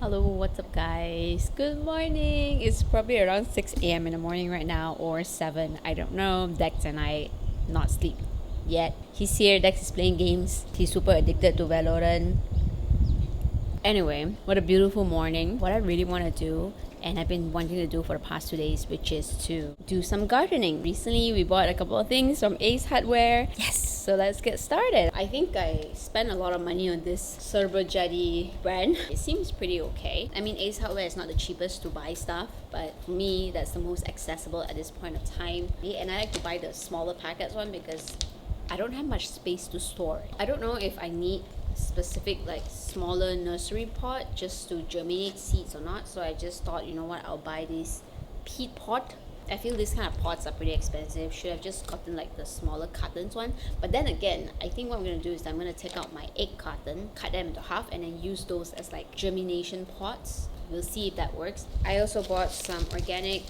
Hello, what's up, guys? Good morning. It's probably around 6 a.m. in the morning right now, or 7. I don't know. Dex and I not sleep yet. He's here. Dex is playing games. He's super addicted to Valorant. Anyway, what a beautiful morning. What I really want to do, and I've been wanting to do for the past 2 days, which is to do some gardening. Recently, we bought a couple of things from Ace Hardware. Yes! So let's get started. I think I spent a lot of money on this Homebody brand. It seems pretty okay. I mean, Ace Hardware is not the cheapest to buy stuff, but for me, that's the most accessible at this point of time. And I like to buy the smaller packets one because I don't have much space to store it. I don't know if I need specific like smaller nursery pot just to germinate seeds or not, so I just thought, you know what, I'll buy this peat pot. I feel these kind of pots are pretty expensive. Should have just gotten like the smaller cartons one. But then again, I think what I'm going to do is I'm going to take out my egg carton, cut them into half, and then use those as like germination pots. We'll see if that works. I also bought some organic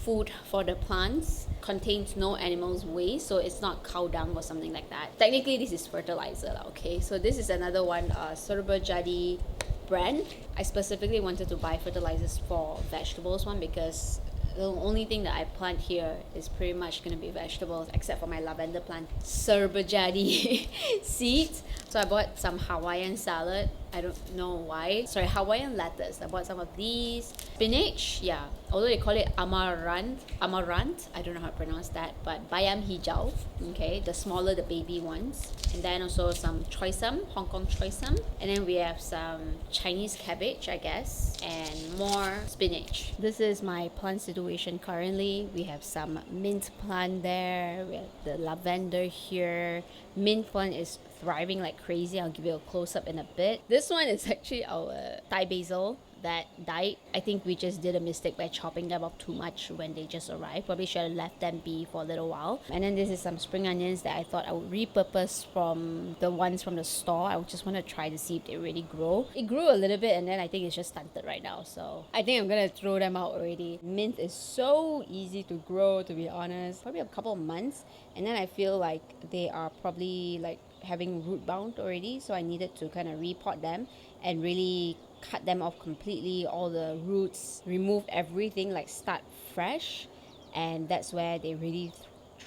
food for the plants. Contains no animals waste, so it's not cow dung or something like that. Technically this is fertilizer, okay? So this is another one, Homebody brand. I specifically wanted to buy fertilizers for vegetables one because the only thing that I plant here is pretty much going to be vegetables except for my lavender plant, Homebody seeds. So I bought some Hawaiian salad. I don't know why. Sorry, Hawaiian lettuce. I bought some of these. Spinach, yeah. Although they call it amaranth. I don't know how to pronounce that. But bayam hijau, okay. The smaller, the baby ones. And then also some choy sum, Hong Kong choy sum. And then we have some Chinese cabbage, I guess. And more spinach. This is my plant situation currently. We have some mint plant there. We have the lavender here. Mint plant is thriving like crazy. I'll give you a close-up in a bit. This one is actually our Thai basil that died. I think we just did a mistake by chopping them up too much when they just arrived. Probably should have left them be for a little while. And then this is some spring onions that I thought I would repurpose from the ones from the store. I just want to try to see if they really grow. It grew a little bit and then I think it's just stunted right now. So I think I'm gonna throw them out already. Mint is so easy to grow, to be honest. Probably a couple of months. And then I feel like they are probably like having root bound already, so I needed to kind of repot them and really cut them off completely, all the roots, remove everything, like start fresh. And that's where they really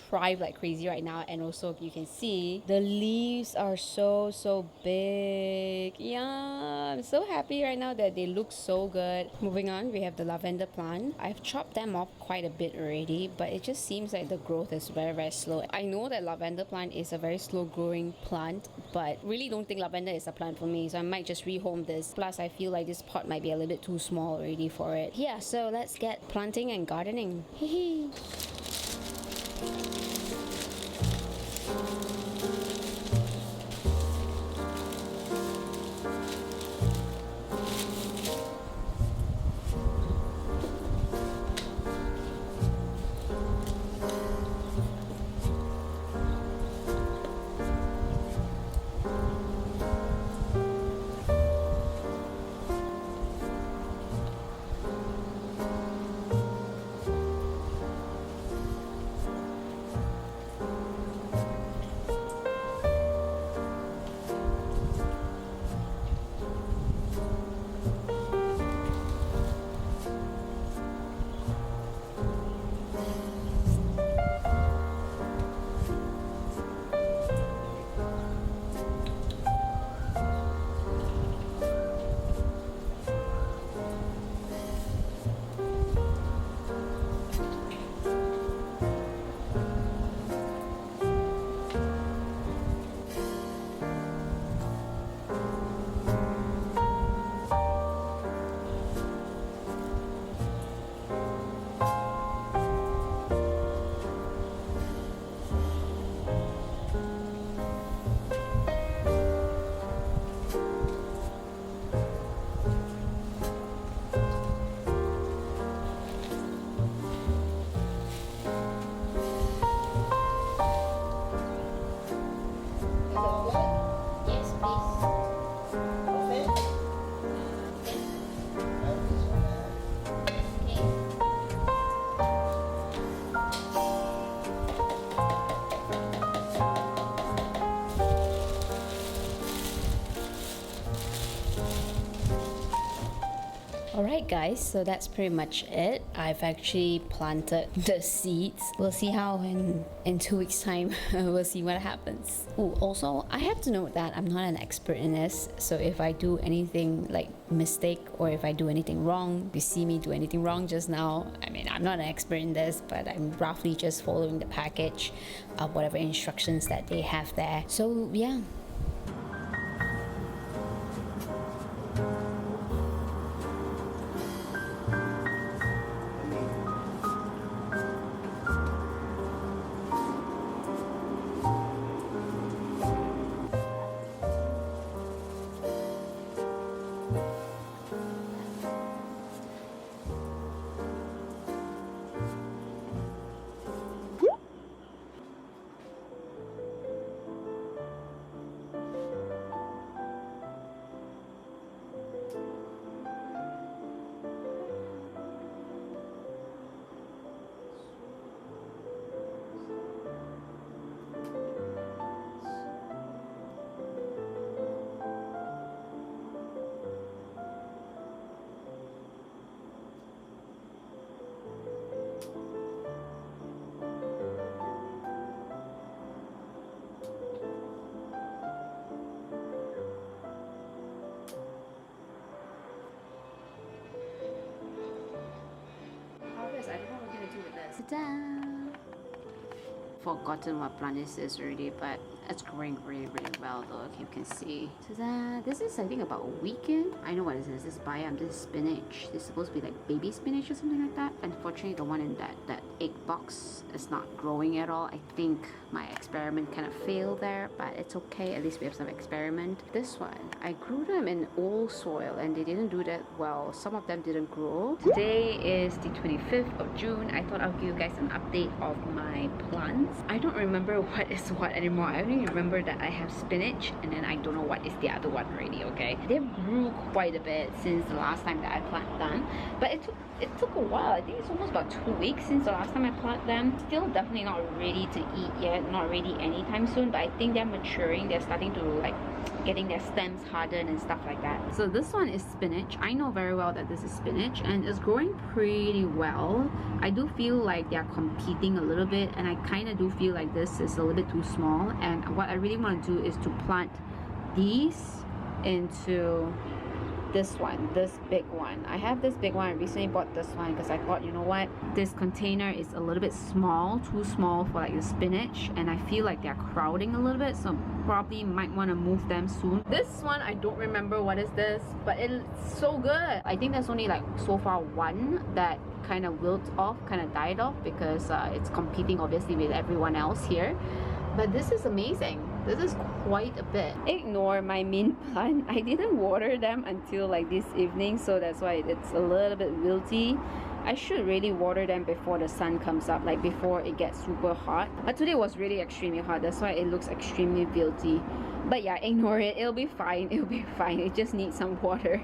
thrive like crazy right now. And also you can see the leaves are so big. Yeah, I'm so happy right now that they look so good. Moving on, we have the lavender plant. I've chopped them off quite a bit already, but it just seems like the growth is very slow. I know that lavender plant is a very slow growing plant, but really don't think lavender is a plant for me, so I might just rehome this. Plus I feel like this pot might be a little bit too small already for it. Yeah, so let's get planting and gardening. Hehe. Alright guys, so that's pretty much it. I've actually planted the seeds. We'll see how in 2 weeks time we'll see what happens. Oh, also I have to note that I'm not an expert in this, so if I do anything like mistake or if I do anything wrong, you see me do anything wrong just now, I mean I'm not an expert in this, but I'm roughly just following the package of whatever instructions that they have there. So yeah. I don't know what we're gonna do with this. Ta-da! Forgotten what plant this is already, but it's growing really well though, if you can see. Ta-da! This is I think about a weekend. I know what this is. This is bayam, this is spinach. This is supposed to be like baby spinach or something like that. Unfortunately, the one in that egg box is not growing at all. I think my experiment kind of failed there, but it's okay. At least we have some experiment. This one, I grew them in old soil and they didn't do that well. Some of them didn't grow. Today is the 25th of June. I thought I'll give you guys an update of my plants. I don't remember what is what anymore. I only remember that I have spinach and then I don't know what is the other one already, okay? They grew quite a bit since the last time that I planted them, but it took a while. I think it's almost about 2 weeks since the last time I planted them. Still definitely not ready to eat yet, not ready anytime soon, but I think they're maturing. They're starting to like getting their stems hardened and stuff like that. So this one is spinach. I know very well that this is spinach and it's growing pretty well. I do feel like they're competing a little bit and I kind of do feel like this is a little bit too small, and what I really want to do is to plant these into this big one. I have this big one. I recently bought this one because I thought, you know what, this container is a little bit small, too small for like the spinach, and I feel like they're crowding a little bit, so probably might want to move them soon. This one, I don't remember what is this, but it's so good. I think there's only like so far one that kind of wilt off, kind of died off because it's competing obviously with everyone else here, but this is amazing. This is quite a bit. Ignore my mint plant. I didn't water them until like this evening, so that's why it's a little bit wilty. I should really water them before the sun comes up, like before it gets super hot. But today was really extremely hot, that's why it looks extremely wilty. But yeah, ignore it. It'll be fine. It'll be fine. It just needs some water.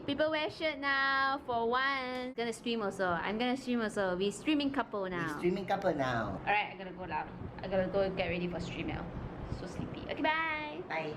People wear shirt now for one. Gonna stream also. I'm gonna stream also. We streaming couple now. We streaming couple now. Alright, I gotta go now. I gotta go get ready for stream now. So sleepy. Okay, bye. Bye.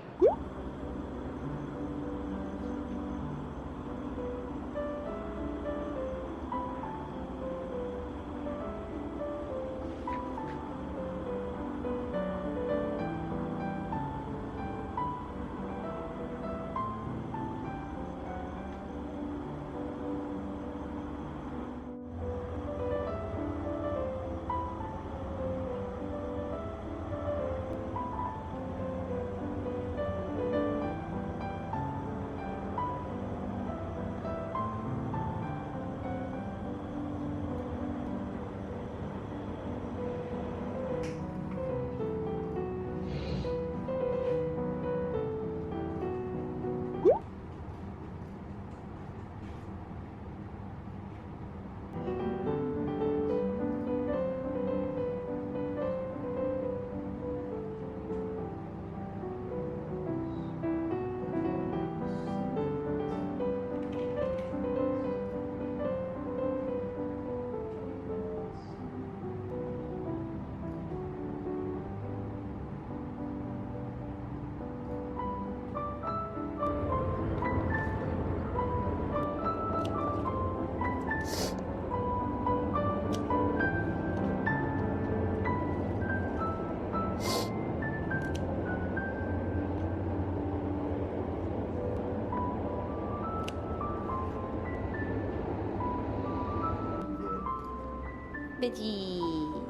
veggie.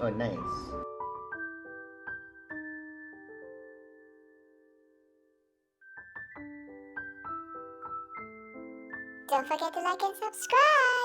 Oh, nice. Don't forget to like and subscribe.